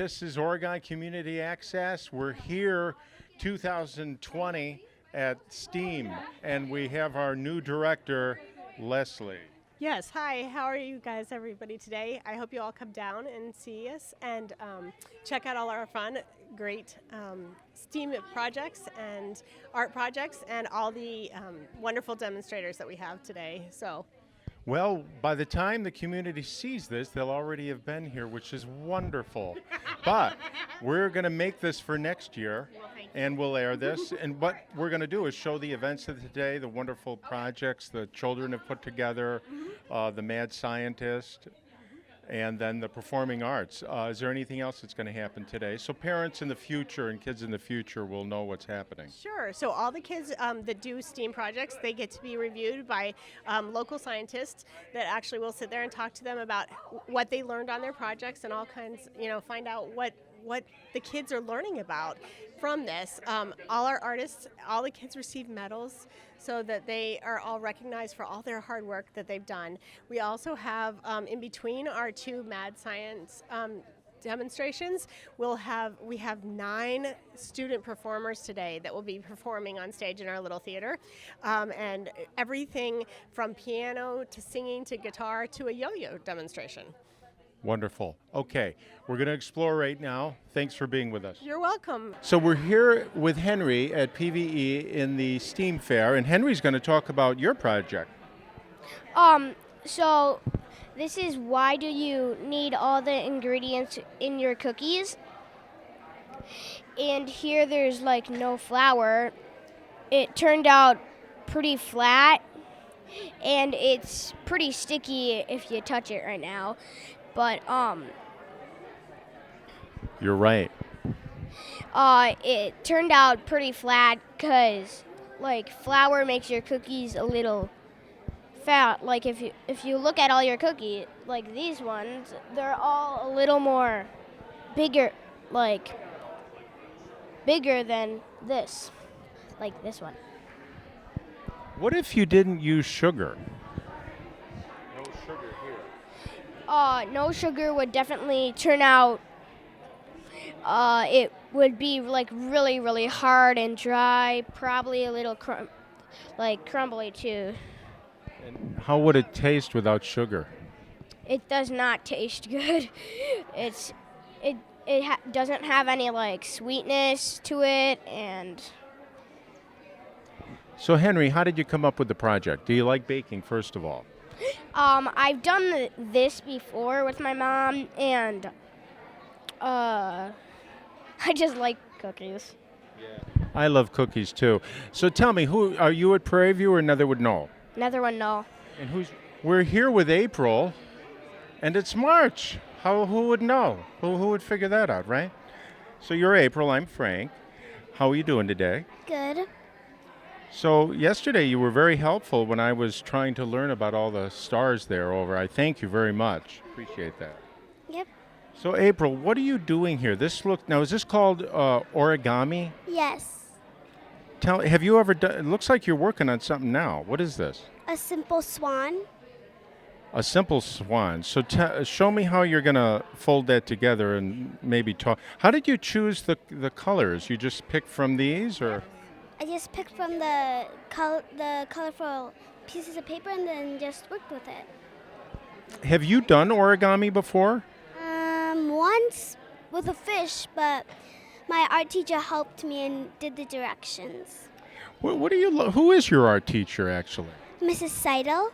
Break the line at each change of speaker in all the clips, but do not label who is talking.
This is Oregon Community Access. We're here 2020 at STEAM, and we have our new director, Leslie.
Yes, hi, how are you guys, everybody, today? I hope you all come down and see us and check out all our fun, great STEAM projects and art projects and all the wonderful demonstrators that we have today.
Well, by the time the community sees this, they'll already have been here, which is wonderful. But we're going to make this for next year, and we'll air this. And what we're going to do is show the events of the day, the wonderful projects the children have put together, the mad scientist, and then the performing arts. Is there anything else that's going to happen today? So parents in the future and kids in the future will know what's happening.
Sure. So all the kids that do STEAM projects, they get to be reviewed by local scientists that actually will sit there and talk to them about what they learned on their projects and all kinds, find out what the kids are learning about from this. All our artists, all the kids receive medals so that they are all recognized for all their hard work that they've done. We also have, in between our two mad science demonstrations, we have 9 student performers today that will be performing on stage in our little theater, and everything from piano to singing to guitar to a yo-yo demonstration.
Wonderful. Okay, we're going to explore right now. Thanks for being with us.
You're welcome.
So we're here with Henry at PVE in the STEAM Fair, and Henry's going to talk about your project.
So this is why do you need all the ingredients in your cookies? And here there's like no flour. It turned out pretty flat, and it's pretty sticky if you touch it right now. But
You're right.
It turned out pretty flat because like flour makes your cookies a little fat. Like if you look at all your cookies, like these ones, they're all a little more bigger than this, like this one.
What if you didn't use sugar? No sugar here.
No sugar would definitely turn out, it would be like really, really hard and dry, probably a little crumbly too.
And how would it taste without sugar?
It does not taste good. It doesn't have any like sweetness to it. And
So Henry, how did you come up with the project? Do you like baking, first of all?
I've done this before with my mom, and I just like cookies.
I love cookies too. So tell me, who are you at Prairie View or Netherwood Knoll?
Another no.
And we're here with April, and it's March. Who would know? Who would figure that out, right? So you're April, I'm Frank. How are you doing today?
Good.
So yesterday you were very helpful when I was trying to learn about all the stars there over. I thank you very much. Appreciate that.
Yep.
So April, what are you doing here? Now is this called origami?
Yes.
Have you ever done? It looks like you're working on something now. What is this?
A simple swan.
A simple swan. So show me how you're gonna fold that together and maybe talk. How did you choose the colors? You just picked from these, or?
I just picked from the colorful pieces of paper and then just worked with it.
Have you done origami before?
Once with a fish, but my art teacher helped me and did the directions.
What do you? Who is your art teacher, actually?
Mrs. Seidel.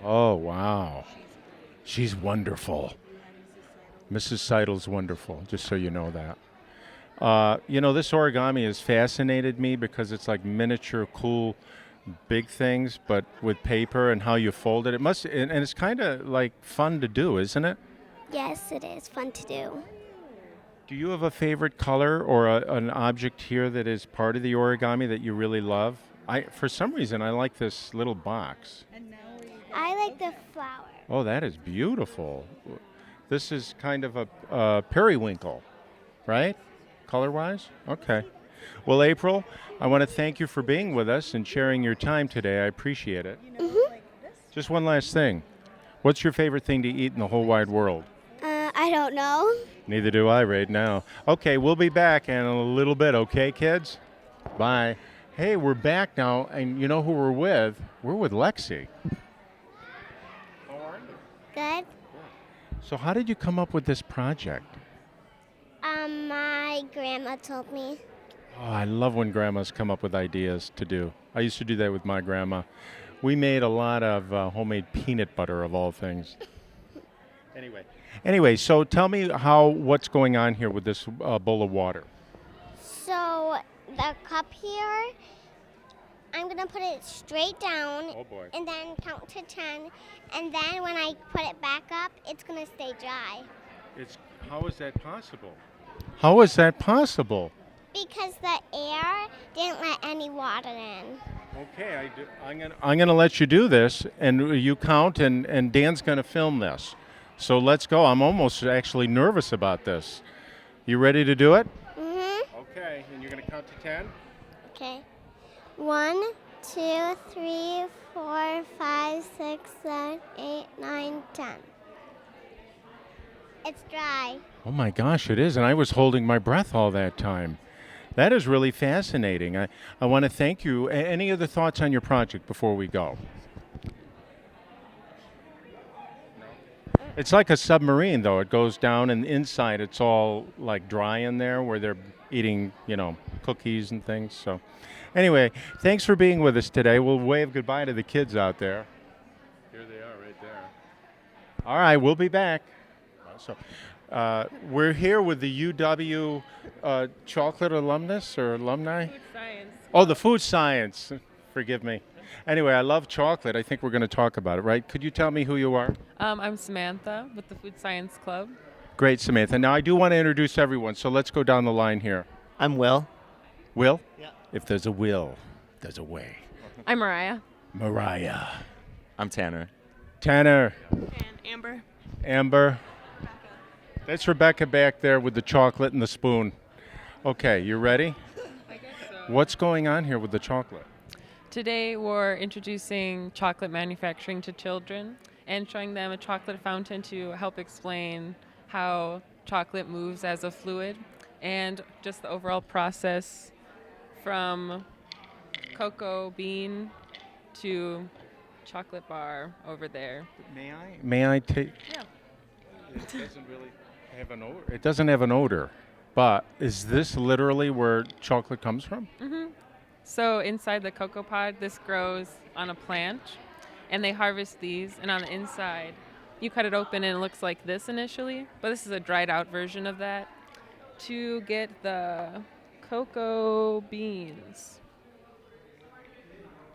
Oh, wow. She's wonderful. Mrs. Seidel's wonderful, just so you know that. This origami has fascinated me because it's like miniature, cool, big things, but with paper and how you fold it. And it's kind of like fun to do, isn't it?
Yes, it is fun to do.
Do you have a favorite color or an object here that is part of the origami that you really love? For some reason, I like this little box.
I like the flower.
Oh, that is beautiful. This is kind of a periwinkle, right? Color-wise? Okay. Well, April, I want to thank you for being with us and sharing your time today. I appreciate it.
Mm-hmm.
Just one last thing. What's your favorite thing to eat in the whole wide world?
I don't know.
Neither do I right now. Okay, we'll be back in a little bit, okay, kids? Bye. Hey, we're back now, and you know who we're with? We're with Lexi. How are you?
Good.
So how did you come up with this project?
My grandma told me.
Oh, I love when grandmas come up with ideas to do. I used to do that with my grandma. We made a lot of homemade peanut butter of all things. Anyway, so tell me what's going on here with this bowl of water.
So the cup here, I'm gonna put it straight down.
Oh boy.
And then count to 10, and then when I put it back up, it's gonna stay dry.
How is that possible? How is that possible?
Because the air didn't let any water in.
Okay, I'm gonna let you do this, and you count, and Dan's gonna film this. So let's go. I'm almost actually nervous about this. You ready to do it?
Mm-hmm.
Okay, and you're gonna count to 10.
Okay. 1, 2, 3, 4, 5, 6, 7, 8, 9, 10. It's dry.
Oh my gosh, it is, and I was holding my breath all that time. That is really fascinating. I want to thank you. Any other thoughts on your project before we go? It's like a submarine, though. It goes down, and inside it's all like dry in there where they're eating, cookies and things. So anyway, thanks for being with us today. We'll wave goodbye to the kids out there. Here they are right there. All right, we'll be back. So we're here with the UW chocolate alumnus or alumni?
Food science.
Oh, the food science. Forgive me. Anyway, I love chocolate. I think we're going to talk about it, right? Could you tell me who you are?
I'm Samantha with the Food Science Club.
Great, Samantha. Now, I do want to introduce everyone, so let's go down the line here.
I'm Will.
Will?
Yeah.
If there's a will, there's a way.
I'm Mariah.
Mariah.
I'm Tanner.
Tanner.
And Amber.
Amber. That's Rebecca back there with the chocolate and the spoon. Okay, you ready?
I guess so.
What's going on here with the chocolate?
Today we're introducing chocolate manufacturing to children and showing them a chocolate fountain to help explain how chocolate moves as a fluid and just the overall process from cocoa bean to chocolate bar over there.
May I take?
Yeah.
It doesn't really have an odor. It doesn't have an odor, but is this literally where chocolate comes from?
Mm-hmm. So inside the cocoa pod, this grows on a plant, and they harvest these, and on the inside, you cut it open and it looks like this initially, but this is a dried out version of that to get the cocoa beans.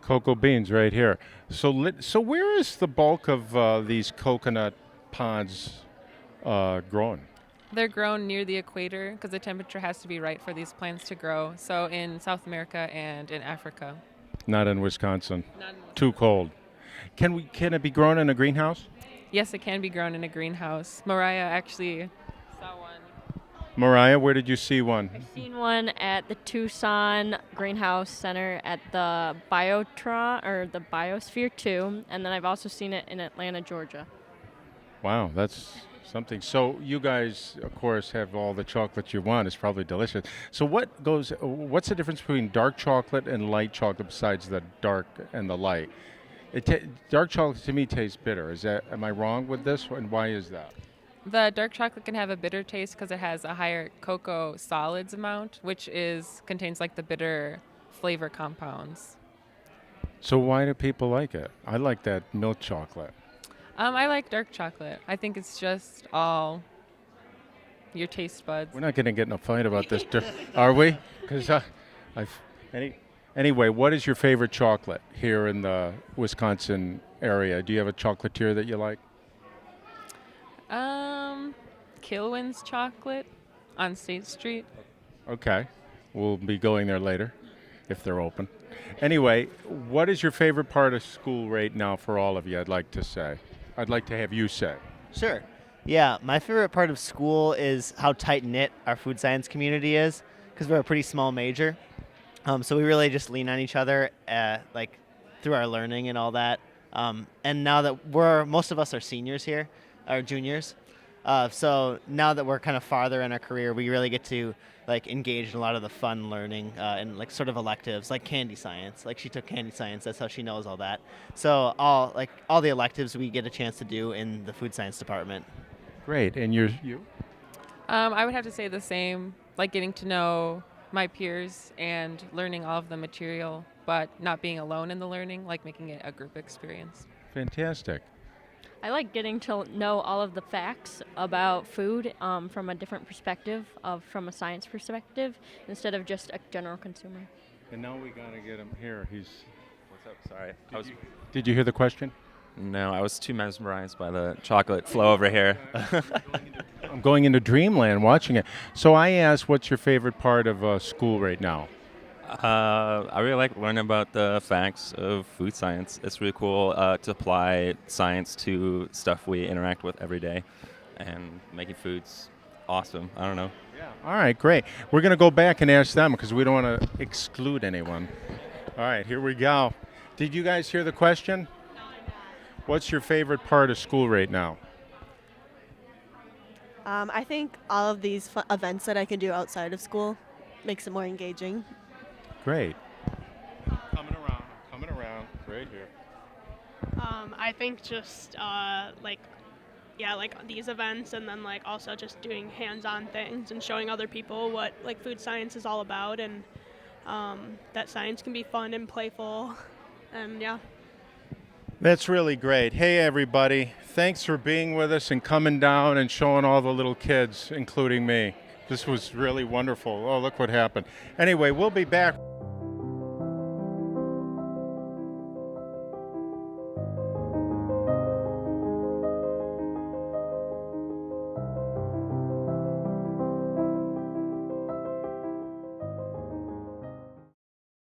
Cocoa beans right here. So where is the bulk of these coconut pods grown?
They're grown near the equator because the temperature has to be right for these plants to grow. So in South America and in Africa.
Not in Wisconsin.
Not in Wisconsin.
Too cold. Can it be grown in a greenhouse?
Yes, it can be grown in a greenhouse. Mariah actually saw one.
Mariah, where did you see one?
I've seen one at the Tucson Greenhouse Center at the Biotron or the Biosphere 2, and then I've also seen it in Atlanta, Georgia.
Wow, that's something. So you guys, of course, have all the chocolate you want. It's probably delicious. So what's the difference between dark chocolate and light chocolate besides the dark and the light? Dark chocolate to me tastes bitter. Am I wrong with this? And why is that?
The dark chocolate can have a bitter taste because it has a higher cocoa solids amount, which contains like the bitter flavor compounds.
So why do people like it? I like that milk chocolate.
I like dark chocolate. I think it's just all your taste buds.
We're not going to get in a fight about this, are we? Because anyway, what is your favorite chocolate here in the Wisconsin area? Do you have a chocolatier that you like?
Kilwin's chocolate on State Street.
Okay, we'll be going there later if they're open. Anyway, what is your favorite part of school right now for all of you? I'd like to have you say.
Sure. Yeah, my favorite part of school is how tight-knit our food science community is, because we're a pretty small major. So we really just lean on each other, through our learning and all that. And now that most of us are seniors here, or juniors, So now that we're kind of farther in our career, we really get to like engage in a lot of the fun learning and like sort of electives, like candy science. Like she took candy science, that's how she knows all that. So all the electives we get a chance to do in the food science department.
Great. And you?
I would have to say the same, like getting to know my peers and learning all of the material, but not being alone in the learning, like making it a group experience.
Fantastic.
I like getting to know all of the facts about food from a different perspective, from a science perspective, instead of just a general consumer.
And now we got to get him here.
What's up? Sorry.
Did you hear the question?
No, I was too mesmerized by the chocolate flow over here.
I'm going into dreamland watching it. So I asked, what's your favorite part of school right now?
I really like learning about the facts of food science. It's really cool to apply science to stuff we interact with every day, and making food's awesome. I don't know.
Yeah. All right, great. We're going to go back and ask them because we don't want to exclude anyone. All right, here we go. Did you guys hear the question? What's your favorite part of school right now?
I think all of these events that I can do outside of school makes it more engaging.
Great. Coming around, right here.
I think just like these events, and then like also just doing hands-on things and showing other people what like food science is all about, and that science can be fun and playful, and yeah.
That's really great. Hey, everybody. Thanks for being with us and coming down and showing all the little kids, including me. This was really wonderful. Oh, look what happened. Anyway, we'll be back.